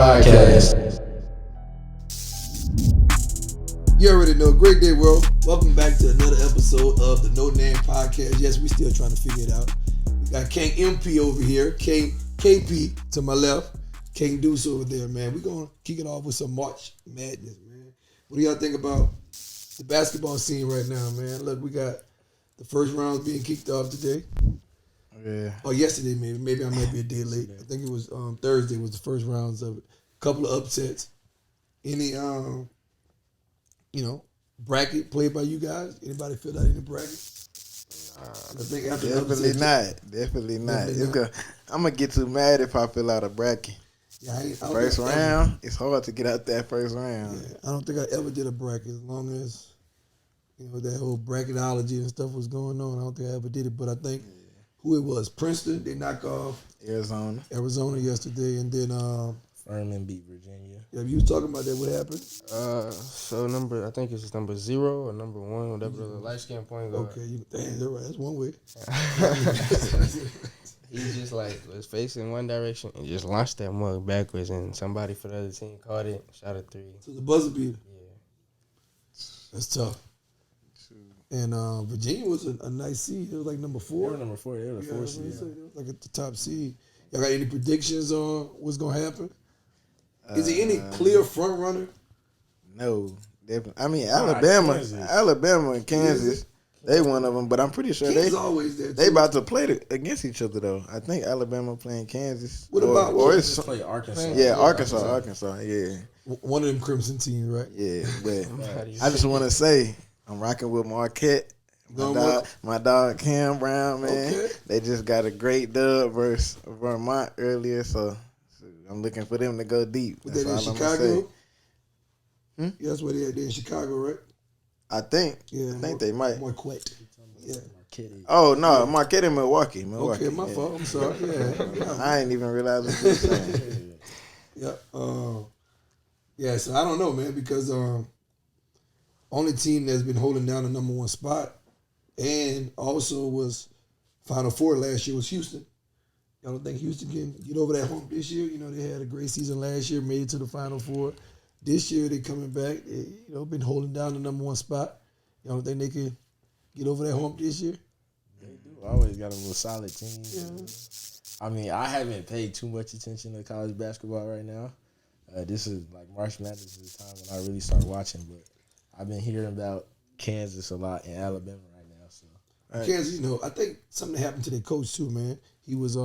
Podcast. You already know. Great day, world. Welcome back to another episode of the No Name Podcast. Yes, we still trying to figure it out. We got King MP over here, KP to my left, King Deuce over there, man. We're going to kick it off with some March Madness, man. What do y'all think about the basketball scene right now, man? Look, we got the first rounds being kicked off today. Yeah. Or yesterday, maybe. Maybe I might be a day late. I think it was Thursday was the first rounds of it. Couple of upsets. Any bracket played by you guys? Anybody fill out any bracket? I think after Definitely not. I'm gonna get too mad if I fill out a bracket. Yeah, first round, it's hard to get out that first round. Yeah, I don't think I ever did a bracket as long as that whole bracketology and stuff was going on. I don't think I ever did it, but I think who it was, Princeton, they knocked off Arizona yesterday, and then Furman beat Virginia. Yeah, you was talking about that. What happened? So I think it's number 0 or number 1, whatever the light skin point guard. Okay, that's right. That's one way. He just was facing one direction and just launched that mug backwards, and somebody for the other team caught it, shot a 3. So the buzzer beater. Yeah, that's tough. And Virginia was a nice seed. It was like number 4. They were number 4. They were the 4th seed. It was like at the top seed. Y'all got any predictions on what's gonna happen? Is there any clear front runner? No, definitely. I mean, Alabama and Kansas, they one of them. But I'm pretty sure always there. They about to play against each other though. I think Alabama playing Kansas. What about just play Arkansas? Yeah, Arkansas. Yeah, one of them Crimson teams, right? Yeah, but I just want to say I'm rocking with Marquette. My dog Cam Brown, man. Okay. They just got a great dub versus Vermont earlier, so I'm looking for them to go deep. Was that in Chicago? Yeah, that's where they're in Chicago, right? I think. Yeah, I think they might. Marquette. Yeah. Oh no, Marquette in Milwaukee. Okay, my fault. I'm sorry. Yeah. I ain't even realize what you were saying. Yeah. So I don't know, man, because only team that's been holding down the number 1 spot and also was Final Four last year was Houston. Y'all don't think Houston can get over that hump this year? They had a great season last year, made it to the Final Four. This year they coming back. They, been holding down the number 1 spot. Y'all don't think they can get over that hump this year? They do. Always got a little solid team. Yeah. I mean, I haven't paid too much attention to college basketball right now. This is March Madness is the time when I really start watching. But I've been hearing about Kansas a lot and Alabama right now. So Kansas, I think something happened to their coach too, man. He was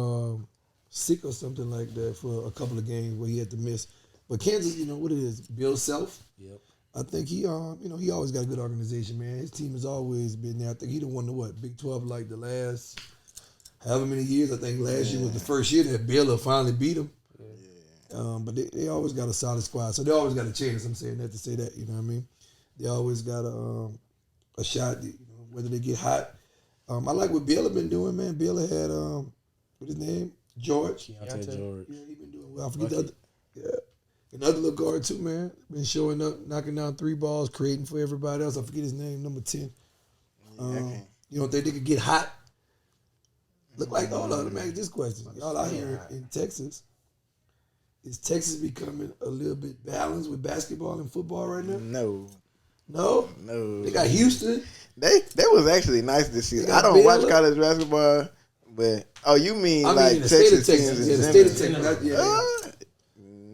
sick or something like that for a couple of games where he had to miss. But Kansas, what it is, Bill Self. Yep. I think he always got a good organization, man. His team has always been there. I think he done won the Big 12 the last however many years. I think last year was the first year that Baylor finally beat him. Yeah. But they always got a solid squad, so they always got a chance. I'm saying that to say that, you know what I mean? They always got a shot, whether they get hot. I like what Baylor been doing, man. Baylor had what's his name? George. Keontae George. Yeah, he been doing well. I forget the other. Yeah. Another little guard too, man. Been showing up, knocking down 3 balls, creating for everybody else. I forget his name, number 10. You don't think they could get hot? Look like, hold on, let me ask this question. Y'all out here in Texas, is Texas becoming a little bit balanced with basketball and football right now? No. They got Houston. That was actually nice to see. I don't watch college basketball, but you mean the Texas state of Texas? Yeah, the state of Texas.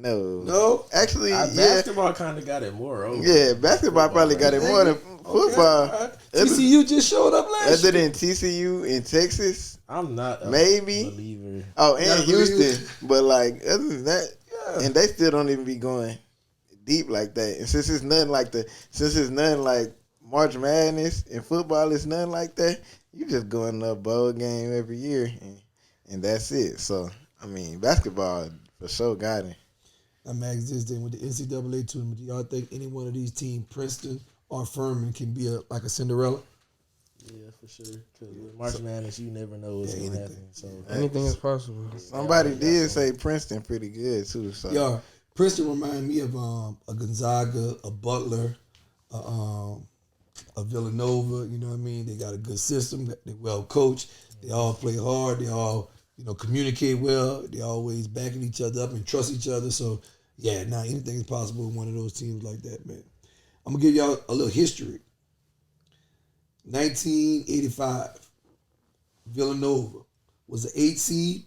No. Actually, basketball kind of got it more over. Yeah, basketball probably got it more than football. Right. TCU just showed up last year. Other than TCU in Texas, I'm not a maybe believer. Oh, and Houston, but other than that, and they still don't even be going deep like that. And since it's nothing like March Madness and football is nothing like that, you just go in a bowl game every year and that's it. So I mean, basketball for sure got it. I'm asking this then with the NCAA tournament. Do y'all think any one of these teams, Princeton or Furman, can be like a Cinderella? Yeah, for sure. Because with March Madness, you never know what's going to happen. So anything is possible. Somebody did say Princeton pretty good too. So yeah, Princeton remind me of a Gonzaga, a Butler, a Villanova. You know what I mean? They got a good system. They well coached. They all play hard. They all communicate well. They always backing each other up and trust each other. So Yeah, now anything is possible in one of those teams like that, man. I'm gonna give y'all a little history. 1985, Villanova was the 8th seed,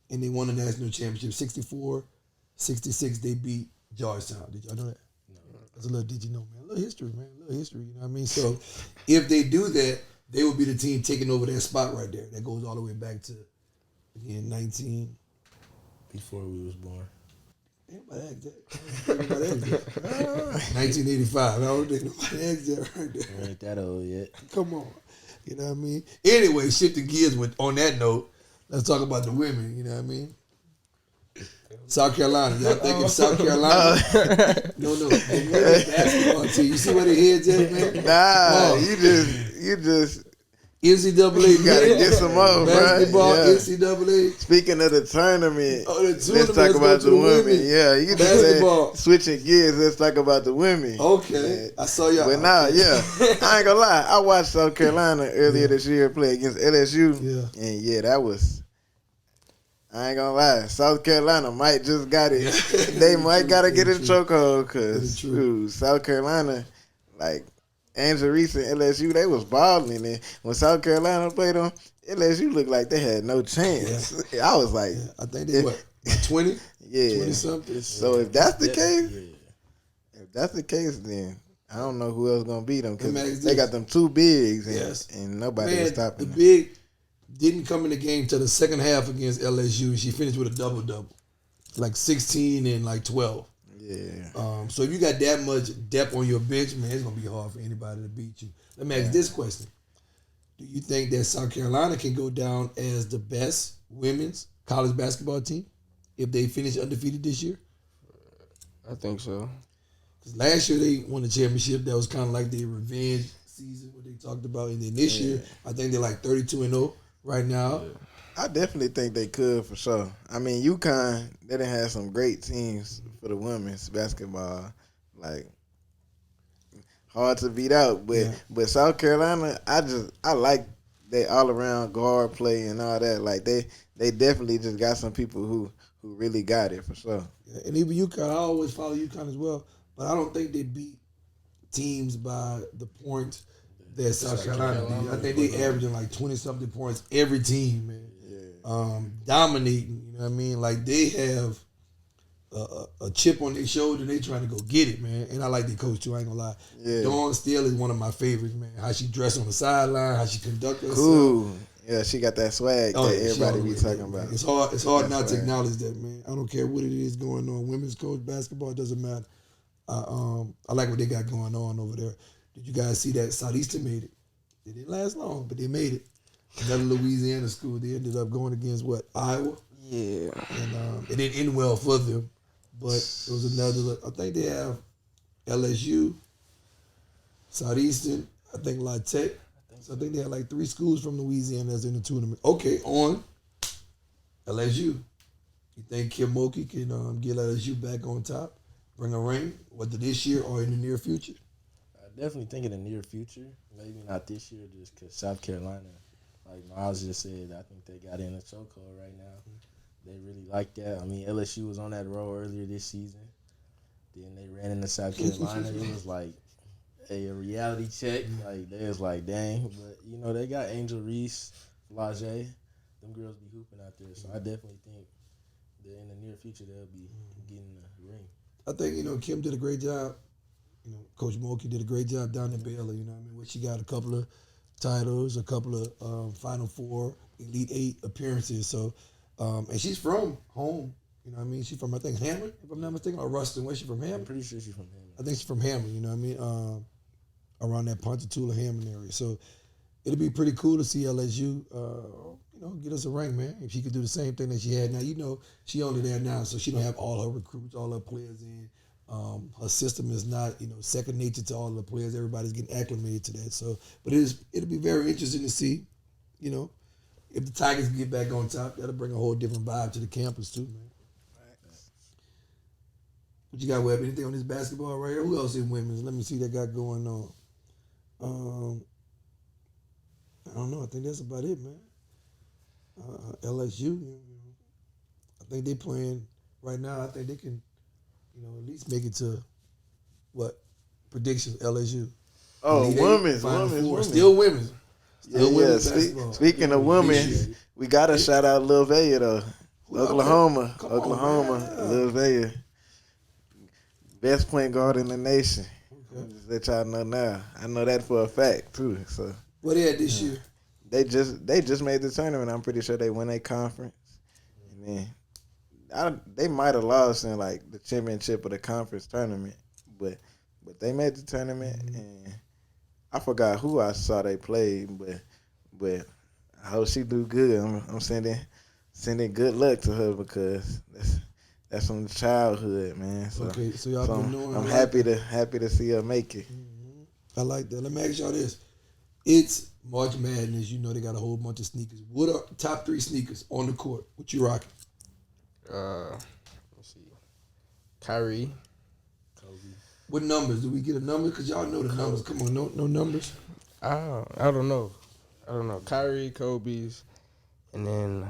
and they won the national championship. 64-66, they beat Georgetown. Did y'all know that? No. That's a little, did you know, man? A little history, man. A little history, you know what I mean? So if they do that, they will be the team taking over that spot right there. That goes all the way back to, again, 19... Before we was born. Anybody asked that? 1985. I don't think nobody asked that right there. We ain't that old yet. Come on. You know what I mean? Anyway, shifting gears on that note, let's talk about the women. You know what I mean? South Carolina. Y'all think if South Carolina? No. The women's basketball team. You see where their heads at, man? Nah, you just NCAA. you gotta get some more, basketball, bro. Yeah. NCAA. Speaking of the tournament, Let's talk about the women. Yeah, you just Basketball. said switching gears. Let's talk about the women. Okay. I saw y'all. But now, yeah, I ain't gonna lie. I watched South Carolina earlier this year play against LSU. Yeah. And yeah, that was. I ain't gonna lie. South Carolina might just got it. They might gotta get in the chokehold because South Carolina, like Angela Reese and LSU, they was balling. And when South Carolina played them, LSU looked like they had no chance. Yeah. I was like, I think they what 20? Yeah, 20 something. So if that's the case, then I don't know who else gonna beat them because they got them two bigs and nobody was stopping them. The big didn't come in the game till the second half against LSU. She finished with a double, like 16 and like 12. Yeah. So if you got that much depth on your bench, man, it's gonna be hard for anybody to beat you. Let me ask this question: do you think that South Carolina can go down as the best women's college basketball team if they finish undefeated this year? I think so. Because last year they won the championship. That was kind of like their revenge season, what they talked about. And then this year, I think they're like 32-0 right now. Yeah. I definitely think they could for sure. I mean, UConn, they done had some great teams for the women's basketball. Like, hard to beat out. But South Carolina, I like their all-around guard play and all that. Like, they definitely just got some people who really got it for sure. Yeah, and even UConn, I always follow UConn as well. But I don't think they beat teams by the points that South Carolina did. I think they averaging like 20-something points every team, man. Yeah. Dominating, you know what I mean? Like they have a chip on their shoulder and they trying to go get it, man. And I like their coach too, I ain't gonna lie. Yeah. Dawn Steele is one of my favorites, man. How she dressed on the sideline, how she conduct herself. Cool. Yeah, she got that swag that everybody be talking about. It's hard not to acknowledge that, man. I don't care what it is going on. Women's coach basketball, it doesn't matter. I like what they got going on over there. Did you guys see that Southeastern made it? They didn't last long, but they made it. Another Louisiana school. They ended up going against Iowa. Yeah. And it didn't end well for them. But it was another. I think they have LSU, Southeastern. I think La Tech. So I think they have like 3 schools from Louisiana that's in the tournament. Okay, on LSU. You think Kim Mulkey can get LSU back on top? Bring a ring, whether this year or in the near future? I definitely think in the near future. Maybe not this year just because South Carolina, like Miles just said, I think they got in a chokehold right now. They really like that. I mean, LSU was on that roll earlier this season. Then they ran into South Carolina. It was like a reality check. Like, they was like, dang. But, you know, they got Angel Reese, Flage. Them girls be hooping out there. So I definitely think that in the near future they'll be getting a ring. I think, Kim did a great job. Coach Mulkey did a great job down in Baylor, you know what I mean? Where she got a couple of titles, a couple of Final Four, Elite 8 appearances. So, and she's from home, you know what I mean? She's from, I think, Hammond, if I'm not mistaken, or Ruston. Where's she from, Hammond? I'm pretty sure she's from Hammond. I think she's from Hammond, you know what I mean? Around that Ponchatoula, Hammond area. So, it'll be pretty cool to see LSU, get us a ring, man. If she could do the same thing that she had now, she only there now, so she don't have all her recruits, all her players in. Her system is not, second nature to all the players. Everybody's getting acclimated to that. So, but it'll be very interesting to see, if the Tigers get back on top. That'll bring a whole different vibe to the campus too, man. What you got, Webb? Anything on this basketball right here? Who else in women's? Let me see what they got going on. I don't know. I think that's about it, man. LSU, I think they playing right now. I think they can at least make it to what predictions LSU. Oh, women's. Still women's. Women's Yeah. basketball. Speaking of women, we gotta shout out Lil Vaya though. Oklahoma, Lil Vaya, best point guard in the nation. Just let y'all know now. I know that for a fact too. So what they had this year? they just made the tournament. I'm pretty sure they won a conference, and then they might have lost in like the championship of the conference tournament, but they made the tournament, and I forgot who I saw they played, but I hope she do good. I'm sending good luck to her because that's from childhood, man. So, okay, so y'all been knowing. I'm happy to see her make it. I like that. Let me ask y'all this: it's March Madness. You know they got a whole bunch of sneakers. What are top 3 sneakers on the court? What you rocking? Let's see. Kyrie. Kobe. What numbers? Do we get a number? Because y'all know the numbers. Come on, no numbers. I don't know. Kyrie, Kobe's, and then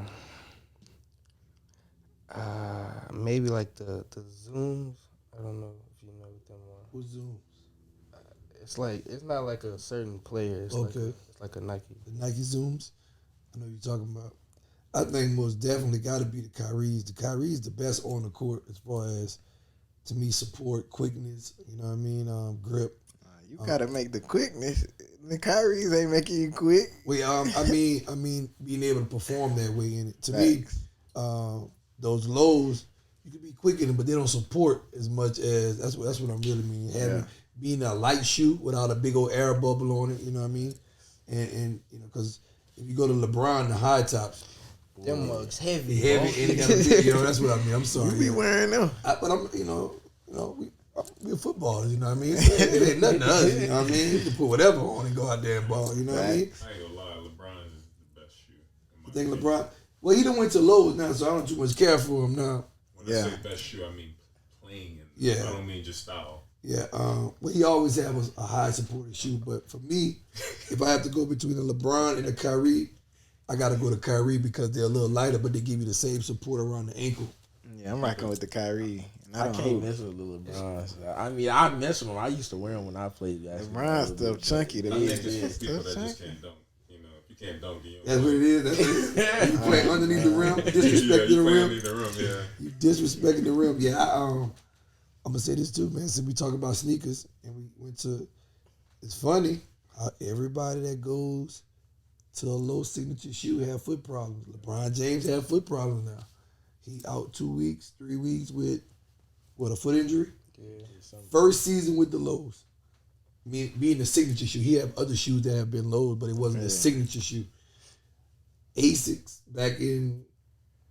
maybe like the Zooms. I don't know if you know what them are. What Zooms? It's not like a certain player. It's like a Nike. The Nike Zooms. I know you're talking about. I think most definitely got to be the Kyries. The Kyries the best on the court as far as, to me, support, quickness. You know what I mean? Grip. You gotta make the quickness. The Kyries ain't making you quick. Well, I mean, being able to perform that way in it. To me, those lows, you can be quick in them, but they don't support as much as that's what I'm really meaning. Being a light shoe without a big old air bubble on it. You know what I mean? And because if you go to LeBron, the high tops. Them mugs heavy. And it got a big, that's what I mean. I'm sorry. You be wearing them. But I'm, we're footballers, you know what I mean? It ain't nothing to us, you know what I mean? You can put whatever on and go out there and ball, you know what I mean? I ain't gonna lie, LeBron is the best shoe. You think LeBron? Well, he done went to Lowe's now, so I don't too much care for him now. When I say best shoe, I mean playing. I don't mean just style. Yeah, well, he always had a high supported shoe, but for me, if I have to go between a LeBron and a Kyrie, I got to go to Kyrie because they're a little lighter, but they give you the same support around the ankle. Yeah, I'm rocking with the Kyrie. I can't mess with the LeBrons. I mean, I mess with them. I used to wear them when I played basketball. LeBron's still chunky. I think it's for people that just can't dunk. You know, if you can't dunk, that's what it is. You play underneath the rim, disrespecting the rim. You disrespecting the rim. Yeah, I'm gonna say this too, man. Since we talk about sneakers and we went to, it's funny how everybody that goes to a low signature shoe have foot problems. LeBron James have foot problems now. He out 2 weeks, 3 weeks with a foot injury. Yeah, first season with the lows. Being the signature shoe, he have other shoes that have been lows, but it wasn't the signature shoe. Asics back in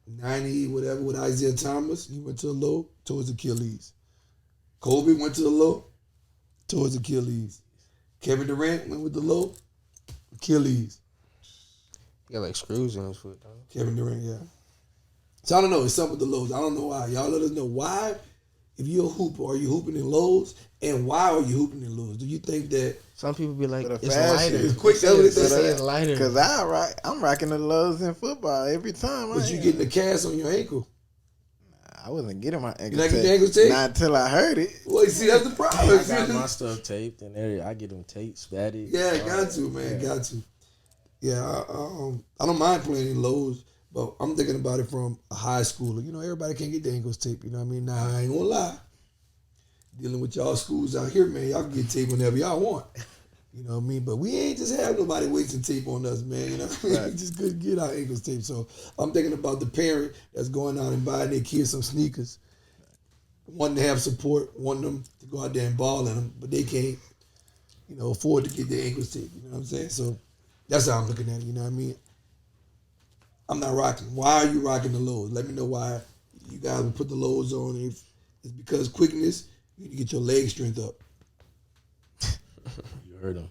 90, whatever, with Isaiah Thomas, he went to a low towards Achilles. Kobe went to the low towards Achilles. Kevin Durant went with the low, Achilles. He got like screws in his foot, don't he? Kevin Durant, yeah. So I don't know. It's something with the lows. I don't know why. Y'all let us know why. If you're a hooper, are you hooping in lows? And why are you hooping in lows? Do you think that some people be like, it's fashion. lighter? It's quick. That's what they say. It's lighter. Because I'm rocking the lows in football every time. But you getting a cast on your ankle. I wasn't getting my ankle taped. Ankle tape? Not until I heard it. Well, you see, that's the problem. I got my stuff taped and everything. I get them taped, spatted. Yeah, got to, man. Got to. Yeah, I don't mind playing in lows, but I'm thinking about it from a high schooler. You know, everybody can't get their ankles taped. You know what I mean? Now, I ain't gonna lie. Dealing with y'all schools out here, man, y'all can get tape whenever y'all want. You know what I mean? But we ain't just have nobody wasting tape on us, man. You know what I mean? We just couldn't get our ankles taped. So I'm thinking about the parent that's going out and buying their kids some sneakers, wanting to have support, wanting them to go out there and ball in them, but they can't, afford to get their ankles taped. You know what I'm saying? So that's how I'm looking at it. You know what I mean? I'm not rocking. Why are you rocking the lows? Let me know why you guys would put the lows on. If it's because quickness, you need to get your leg strength up. You heard him.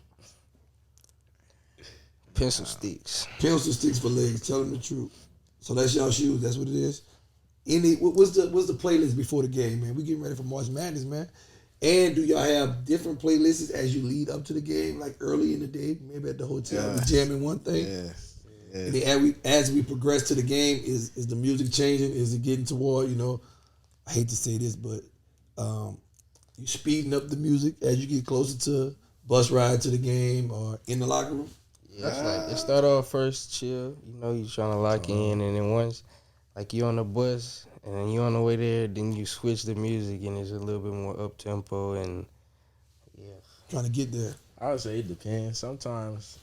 Pencil sticks. Pencil sticks for legs. Tell them the truth. So that's y'all shoes. That's what it is. What's the playlist before the game, man? We getting ready for March Madness, man. And do y'all have different playlists as you lead up to the game, like early in the day, maybe at the hotel, jamming one thing? Yes. And then as we progress to the game, is the music changing? Is it getting toward, I hate to say this, but You speeding up the music as you get closer to bus ride to the game or in the locker room? Yeah, it's like it start off first chill. You know, you trying to lock in, and then once like you on the bus and then you on the way there, then you switch the music and it's a little bit more up tempo and yeah. Trying to get there. I would say it depends. Sometimes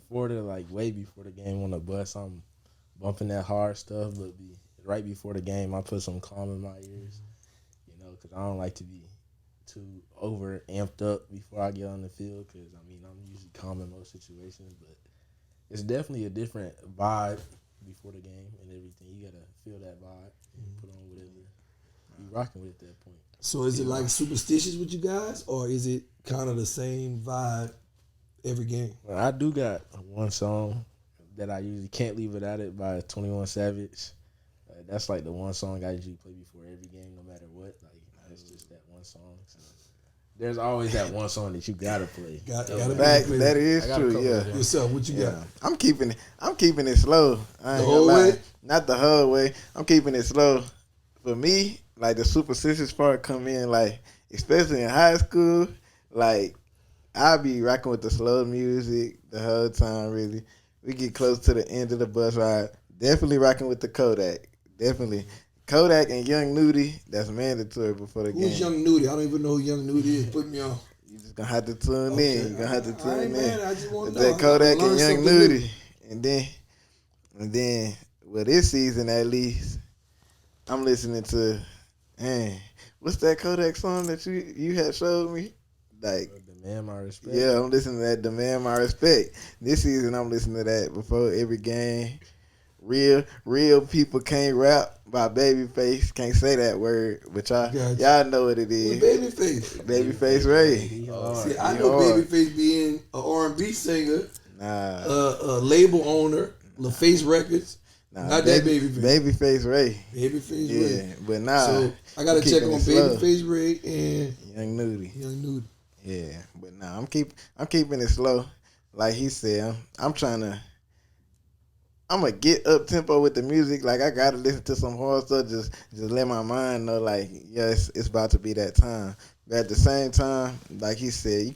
way before the game on the bus, I'm bumping that hard stuff, but right before the game, I put some calm in my ears, because I don't like to be too over amped up before I get on the field, because I'm usually calm in most situations, but it's definitely a different vibe before the game and everything. You gotta feel that vibe and put on whatever you rocking with at that point. So is it like superstitious with you guys, or is it kind of the same vibe every game? Well, I do got one song that I usually can't leave without it by 21 Savage. That's like the one song I usually play before every game, no matter what. Like, it's just that one song. So there's always that one song that you gotta play. That is true. Yeah. Yourself, what you got? I'm keeping it slow. I ain't The whole way? Not the whole way. I'm keeping it slow. For me, like the superstitious part come in, like especially in high school, like I'll be rocking with the slow music the whole time. Really, we get close to the end of the bus ride. Definitely rocking with the Kodak. Definitely. Kodak and Young Nudie, that's mandatory before the game. Who's Young Nudie? I don't even know who Young Nudie is. Put me on. You just gonna have to tune in. You're gonna have to tune in. Man, I just want to that Kodak and Young Nudie. And then, well, this season at least, I'm listening to, what's that Kodak song that you had showed me? Like, Demand My Respect. Yeah, I'm listening to that Demand My Respect. This season, I'm listening to that before every game. Real people can't rap by Babyface. Can't say that word, but y'all know what it is. Babyface. Babyface Ray. See, I know Babyface being an R&B singer, Nah. A label owner, LaFace Records. Nah, not that Babyface. Babyface Ray. Babyface Ray. Yeah, but nah. So I gotta check on Babyface Ray and Young Nudie. Yeah, but nah, I'm keeping it slow. Like he said, I'm gonna get up tempo with the music. Like I gotta listen to some hard stuff. Just let my mind know, like, yes, it's about to be that time. But at the same time, like he said, you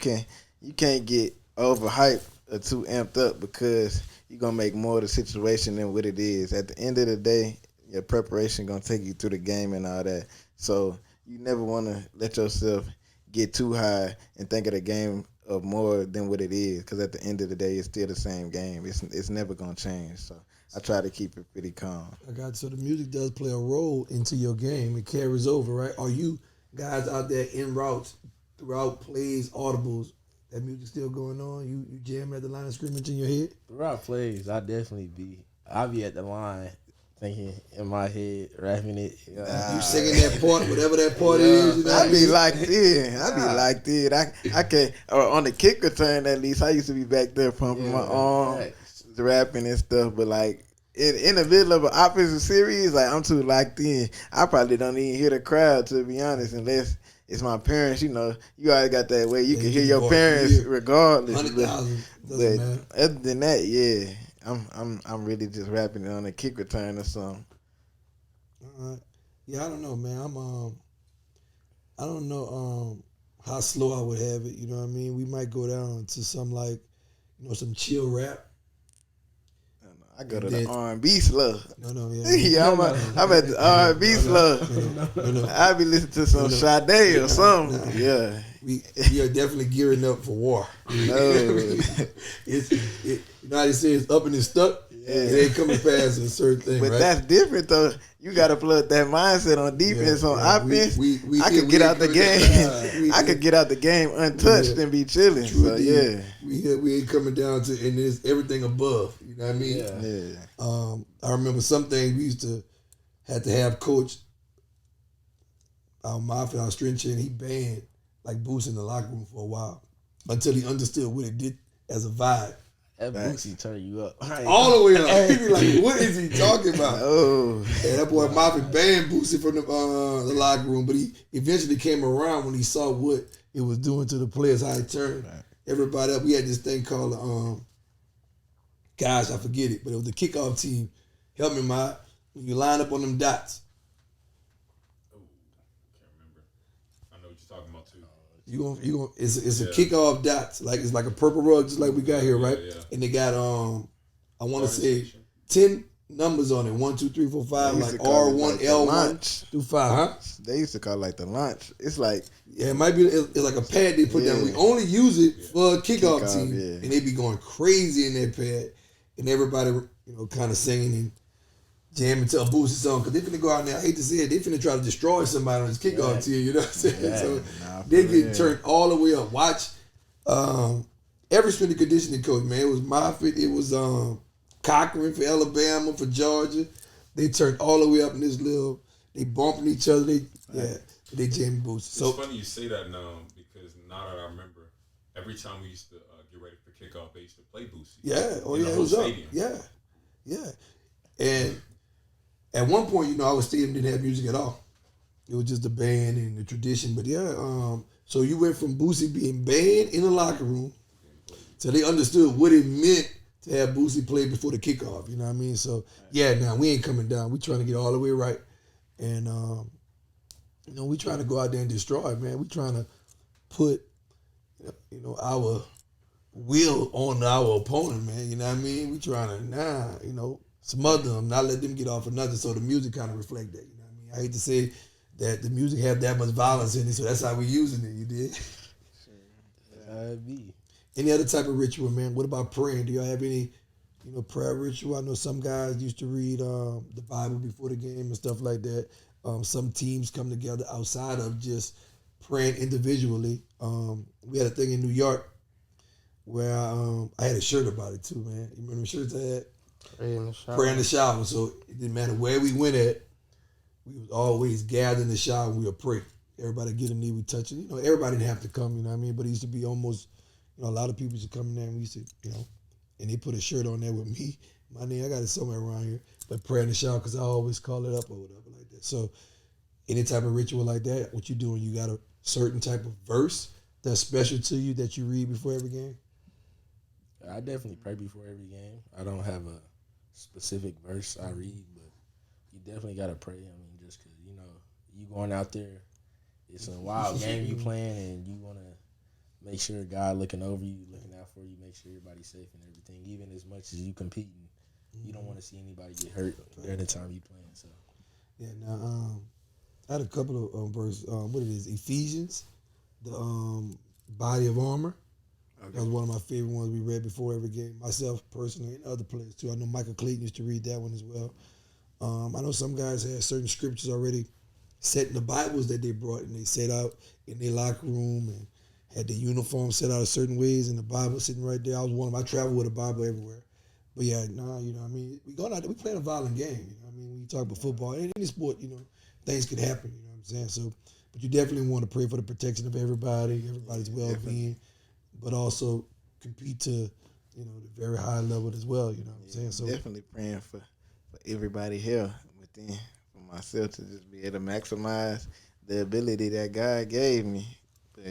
can't get overhyped or too amped up, because you're gonna make more of the situation than what it is. At the end of the day, your preparation gonna take you through the game and all that. So you never wanna let yourself get too high and think of the game of more than what it is, because at the end of the day, it's still the same game. It's never gonna change. So I try to keep it pretty calm. So the music does play a role into your game. It carries over, right? Are you guys out there en route throughout plays, audibles? That music still going on? You jamming at the line of scrimmage in your head? Throughout plays, I'll be at the line thinking in my head, rapping it. You singing that part, whatever that part is. You know I be like this. I can't. Or on the kick return, at least, I used to be back there pumping my arm, rapping and stuff. But like in the middle of an offensive series, like I'm too locked in. I probably don't even hear the crowd, to be honest, unless it's my parents. You always got that way. You can hear your parents regardless. 100,000 but matter. Other than that, yeah. I'm really just rapping it on a kick return or something. Yeah, I don't know, man. I don't know how slow I would have it. You know what I mean? We might go down to some some chill rap. I go to the R&B slow. No, yeah. I'm at the R&B slow. No. I be listening to some Sade or something. Yeah. We are definitely gearing up for war. No. You know how they say it's up and it's stuck? Yeah. It ain't coming past a certain thing, but right? that's different, though. You got to plug that mindset on defense, on offense. I could get out the game. I could get out the game untouched and be chilling. So, yeah. We ain't coming down to, and there's everything above. You know what I mean? Yeah. I remember some things we used to have coach our strength chain, he banned like boots in the locker room for a while until he understood what it did as a vibe. That Boosie turn you up. All the way up. He be like, what is he talking about? Oh. And that boy Moffitt banned Boosie from the locker room, but he eventually came around when he saw what it was doing to the players, how it turned everybody up. We had this thing called, gosh, I forget it, but it was the kickoff team. Help me, Mike. When you line up on them dots. Oh, can't remember. It's a kickoff dots. Like it's like a purple rug, just like we got here, right? Yeah. And they got I want to say 10 numbers on it. 1, 2, 3, 4, 5. Like R1, like L1 through 5, huh? They used to call it like the launch. It's like it might be. It's like a pad they put down. We only use it for a kickoff team, and they be going crazy in that pad, and everybody kind of singing and jamming to a Boosie song because they finna go out there. I hate to say it, they finna try to destroy somebody on this kickoff team. You know what I'm saying? Yeah. So they get turned all the way up. Watch every strength and conditioning coach, man. It was Moffitt. It was Cochran for Alabama, for Georgia. They turned all the way up in this little. They bumping each other. They jamming Boosie. So it's funny you say that now because now that I remember, every time we used to get ready for kickoff, they used to play Boosie. Yeah. Oh yeah, it was stadium. Up. Yeah. And at one point, our stadium didn't have music at all. It was just the band and the tradition. But so you went from Boosie being banned in the locker room so they understood what it meant to have Boosie play before the kickoff. You know what I mean? So, now we ain't coming down. We trying to get all the way right. And, we trying to go out there and destroy it, man. We trying to put, our will on our opponent, man. You know what I mean? We trying to, smother them, not let them get off of nothing. So the music kind of reflect that. You know what I mean? I hate to say that the music have that much violence in it, so that's how we using it. You did. Be. Any other type of ritual, man? What about praying? Do y'all have any, prayer ritual? I know some guys used to read the Bible before the game and stuff like that. Some teams come together outside of just praying individually. We had a thing in New York where I had a shirt about it too, man. You remember the shirts I had? Pray in the shower. So it didn't matter where we went at, we was always gathered in the shower and we would pray. Everybody get a knee, we touch it. Everybody didn't have to come, you know what I mean? But it used to be almost, a lot of people used to come in there and we used to, and they put a shirt on there with me. My name, I got it somewhere around here. But pray in the shower because I always call it up or whatever like that. So any type of ritual like that, what you doing? You got a certain type of verse that's special to you that you read before every game? I definitely pray before every game. I don't have a specific verse I read, but you definitely got to pray. I mean, just because, you going out there, it's a wild game you playing, and you want to make sure God looking over you, looking out for you, make sure everybody's safe and everything. Even as much as you competing, you don't want to see anybody get hurt during the time you playing. So, now I had a couple of verses. What it is, Ephesians, the body of armor. Okay. That was one of my favorite ones we read before every game. Myself personally and other players too. I know Michael Clayton used to read that one as well. I know some guys had certain scriptures already set in the Bibles that they brought and they set out in their locker room and had the uniform set out a certain ways and the Bible sitting right there. I travel with a Bible everywhere. But we going out there, we playing a violent game. When you talk about football, any sport, things could happen, you know what I'm saying? So, but you definitely want to pray for the protection of everybody's well-being, but also compete to, the very high level as well, you know what I'm saying? So definitely praying for everybody here within, for myself to just be able to maximize the ability that God gave me. But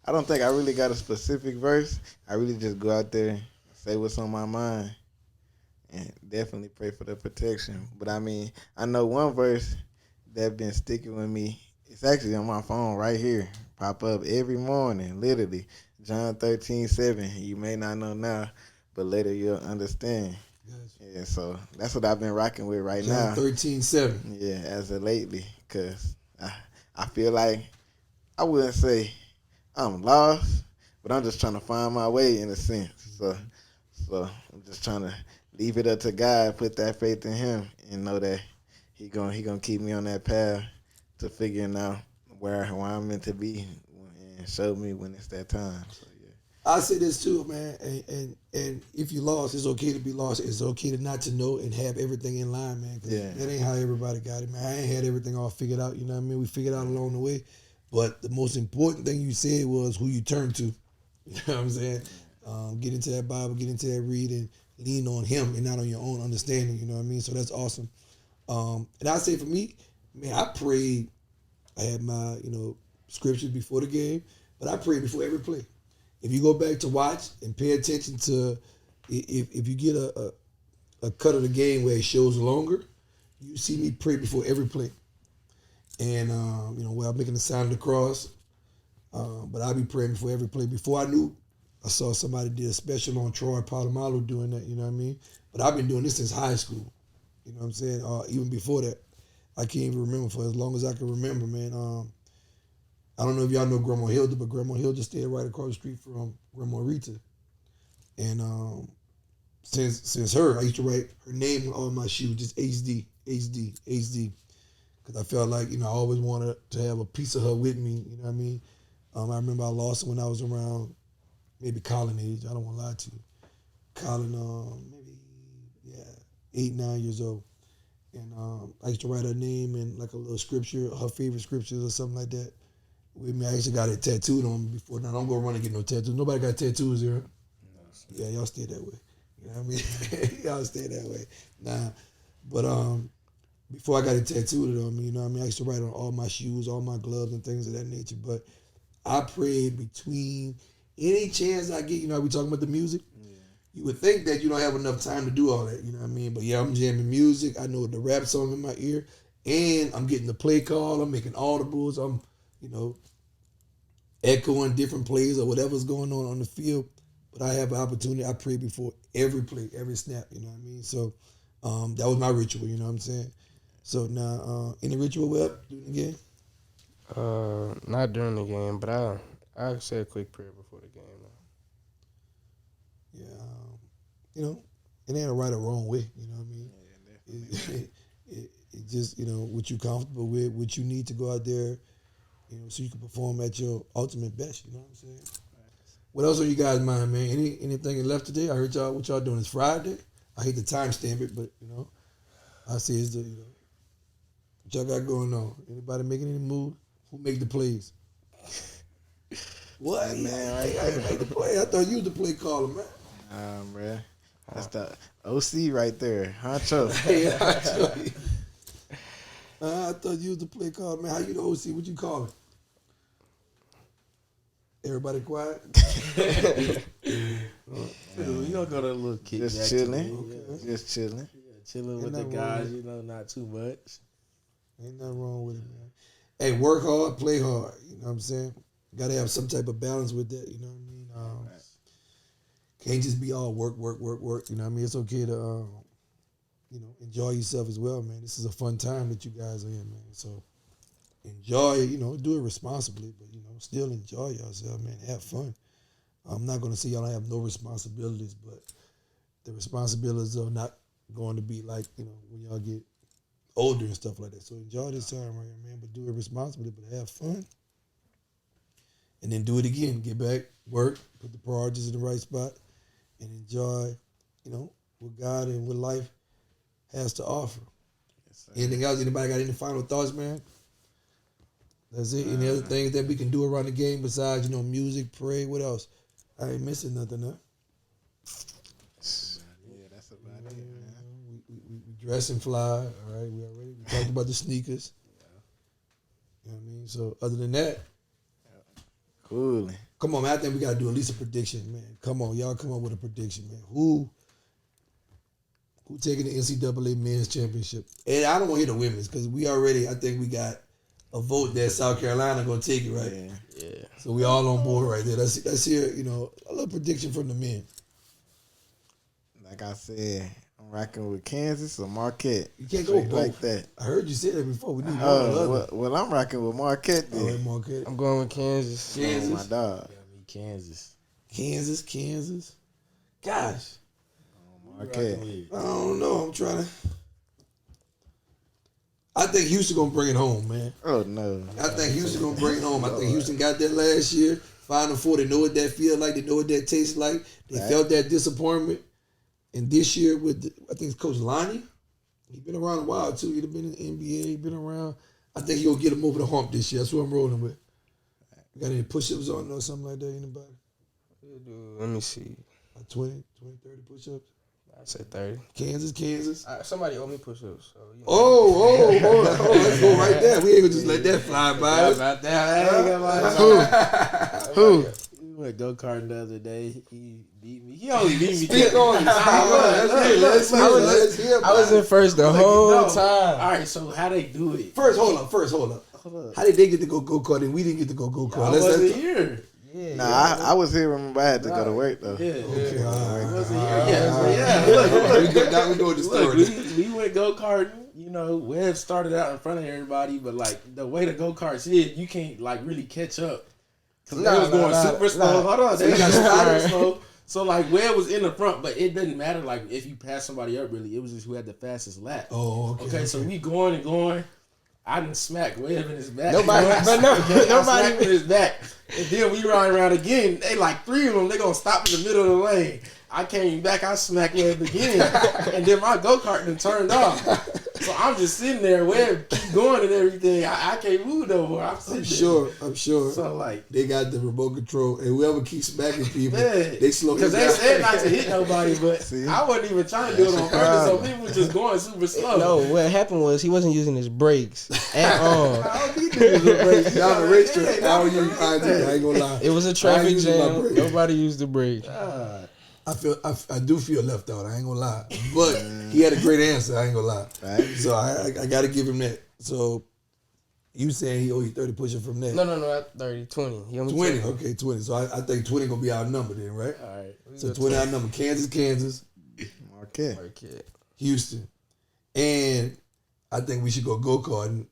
I don't think I really got a specific verse. I really just go out there and say what's on my mind and definitely pray for the protection. But I know one verse that been sticking with me. It's actually on my phone right here. Pop up every morning, literally. John 13:7. You may not know now, but later you'll understand. Yes. Yeah, so that's what I've been rocking with right now. John 13:7. Yeah, as of lately, because I feel like, I wouldn't say I'm lost, but I'm just trying to find my way in a sense. So I'm just trying to leave it up to God, put that faith in Him, and know that He gonna keep me on that path to figuring out where I'm meant to be and show me when it's that time. So yeah. I say this too, man, and if you lost, it's okay to be lost. It's okay to not to know and have everything in line, man. Yeah. That ain't how everybody got it, man. I ain't had everything all figured out, you know what I mean? We figured out along the way. But the most important thing you said was who you turn to. You know what I'm saying? Get into that Bible, get into that reading, lean on Him and not on your own understanding, you know what I mean? So that's awesome. And I say for me, man, I prayed. I had my, scriptures before the game, but I prayed before every play. If you go back to watch and pay attention to, if you get a cut of the game where it shows longer, you see me pray before every play. And, while I'm making the sign of the cross, But I be praying before every play. Before I knew, I saw somebody did a special on Troy Polamalu doing that, you know what I mean? But I've been doing this since high school, you know what I'm saying? Even before that, I can't even remember for as long as I can remember, man. I don't know if y'all know Grandma Hilda, but Grandma Hilda stayed right across the street from Grandma Rita. And since her, I used to write her name on all my shoes, just HD, HD, HD. Because I felt like, I always wanted to have a piece of her with me, you know what I mean? I remember I lost her when I was around maybe Colin age. I don't want to lie to you. Colin, maybe, 8, 9 years old. And I used to write her name and like a little scripture, her favorite scriptures or something like that with me. I actually got it tattooed on me before. Now, don't go run and get no tattoos. Nobody got tattoos here. Yeah, y'all stay that way. You know what I mean? Y'all stay that way. Nah, but before I got it tattooed on me, you know what I mean? I used to write on all my shoes, all my gloves and things of that nature. But I prayed between any chance I get, we talking about the music. Yeah. You would think that you don't have enough time to do all that, you know what I mean? But yeah, I'm jamming music. I know the rap song in my ear. And I'm getting the play call. I'm making audibles. I'm, echoing different plays or whatever's going on the field. But I have an opportunity. I pray before every play, every snap, you know what I mean? So that was my ritual, you know what I'm saying? So now, any ritual we up during the game? Not during the game, but I say a quick prayer before the game. Yeah, it ain't a right or wrong way. You know what I mean? It just what you comfortable with, what you need to go out there, so you can perform at your ultimate best. You know what I'm saying? What else on you guys' mind, man? Anything left today? I heard y'all. What y'all doing? It's Friday. I hate to timestamp it, but I say it's the what y'all got going on. Anybody making any moves? Who make the plays? What, man? I make the play. I thought you was the play caller, man. Bruh. That's the OC right there. Honcho. I thought you was the play caller, man. How you the OC? What you call it? Everybody quiet? You don't go to a little kick. Just chilling. Okay. Just chilling. Yeah, chilling with the guys, not too much. Ain't nothing wrong with it, man. Hey, work hard, play hard. You know what I'm saying? Got to have some type of balance with that. You know what I mean? Can't just be all work. You know what I mean? It's okay to, enjoy yourself as well, man. This is a fun time that you guys are in, man. So enjoy it. Do it responsibly, but, still enjoy yourself, man. Have fun. I'm not going to say y'all don't have no responsibilities, but the responsibilities are not going to be like, when y'all get older and stuff like that. So enjoy this time right here, man, but do it responsibly, but have fun. And then do it again. Get back, work, put the priorities in the right spot, and enjoy, what God and what life has to offer. Yes, anything else? Anybody got any final thoughts, man? That's it. Any other things that we can do around the game besides, music, pray? What else? I ain't missing nothing, huh? Yeah, that's about it, man. We dress and fly, all right? We talked about the sneakers. You know what I mean? So other than that, cool. Come on, man. I think we got to do at least a prediction, man. Come on, y'all come up with a prediction, man. Who taking the NCAA men's championship? And I don't want to hear the women's because I think we got a vote that South Carolina going to take it, right? Yeah. So we all on board right there. Let's hear, a little prediction from the men. Like I said, I'm rocking with Kansas or Marquette. You can't go both. Like that. I heard you say that before. We need one or the other. Well, I'm rocking with Marquette then. All right, Marquette. I'm going with Kansas. Oh, my dog. Kansas. Gosh. Marquette. I don't know. I'm trying to. I think Houston going to bring it home, man. Oh, no. I think Houston going to bring it home. I think Houston got that last year. Final Four, they know what that feels like. They know what that tastes like. They felt that disappointment. And this year I think it's Coach Lonnie. He's been around a while, too. He's been in the NBA. He's been around. I think he'll get him over the hump this year. That's what I'm rolling with. You got any push-ups on or something like that, anybody? Let me see. 20, 30 push-ups? I say 30. Kansas. Somebody owe me push-ups. So, hold on. Let's go right there. We ain't gonna just let that fly by. Who? We went go-karting the other day. He beat me. He always beat me. Speak on it. Let's hear. I was in first the whole time. All right, so how they do it? First, hold up. hold up. How did they get to go-kart and we didn't get to go-kart? I wasn't here. Yeah. Nah, I was here. Remember, I had to go to work though. Yeah. Okay, I wasn't here. Yeah. Look. Now we go to the Look, story. we went go-karting. You know, Webb started out in front of everybody, but like the way the go-karts is, you can't like really catch up. Cause they was going super slow. Hold on, they got super slow. So like Webb was in the front, but it didn't matter like if you passed somebody up really. It was just who had the fastest lap. Oh, okay. So we going and going. I didn't smack Webb in his back. Nobody in his back. And then we ride around again. They like three of them. They gonna stop in the middle of the lane. I came back. I smacked Webb again, and then my go-kart done turned off. So I'm just sitting there. Webb keep going and everything. I can't move no more. I'm sitting I'm sure. So like they got the remote control, and whoever keeps smacking people, man, they slow him because down. they said not to hit nobody, but I wasn't even trying to do it on purpose. So people were just going super slow. No, what happened was he wasn't using his brakes at all. How he doing the brakes? Down the racetrack. I ain't gonna lie. It was a traffic using my jam. brakes. Nobody used the brakes. I do feel left out. I ain't gonna lie, but he had a great answer. I ain't gonna lie. Right. So I got to give him that. So you saying he owe you 30 pushing from that? No, not 30, 20. He only 20. Okay, 20. So I think 20 gonna be our number then, right? All right. So 20 our number. Kansas, Okay. Houston, and I think we should go karting.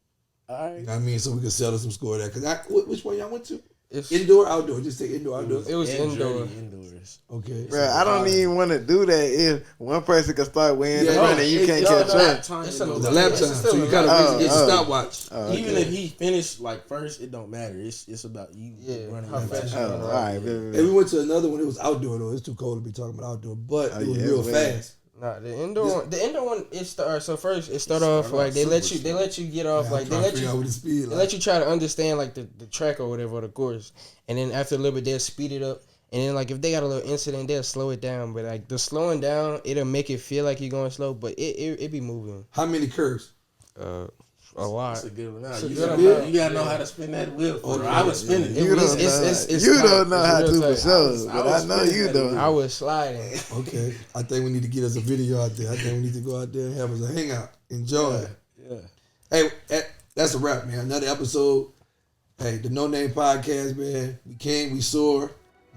All right. You know what I mean? So we can settle some score there. Cause which one y'all went to? It's, Indoor, outdoor. Just say indoor, outdoor. it was indoor. Indoors. Okay. Bro, I don't even want to do that if one person can start weighing the Yeah, money and you can't catch up. It's The lap time. So you kind of get your stopwatch. Even if he finished like first, it don't matter. It's about you running how your fast lap. you Oh, all right. And we went to another one. It was outdoor though. It's too cold to be talking about outdoor, but it was real fast. Nah, the indoor one it start so first it start off like they let you get off like they let you try to understand like the track or whatever or the course, and then after a little bit they'll speed it up, and then like if they got a little incident they'll slow it down, but like the slowing down it'll make it feel like you're going slow, but it be moving. How many curves? A lot. That's a good one. Now, It's a you good gotta amount. You gotta know how to spin that wheel. I was spinning. You don't know how to for sure, but I know you though. I was sliding. Okay. I think we need to get us a video out there. I think we need to go out there and have us a hangout. Enjoy it. Yeah. Hey, that's a wrap, man. Another episode. Hey, the No Name Podcast, man. We came, we saw.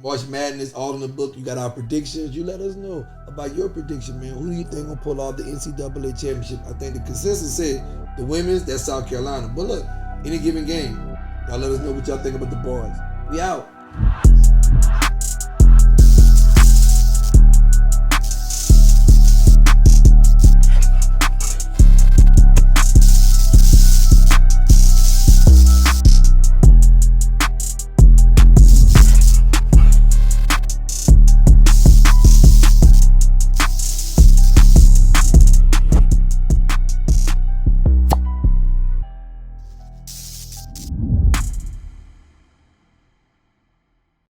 March Madness, all in the book. You got our predictions. You let us know about your prediction, man. Who do you think will pull off the NCAA championship? I think the consensus said the women's, that's South Carolina. But look, any given game, y'all let us know what y'all think about the boys. We out.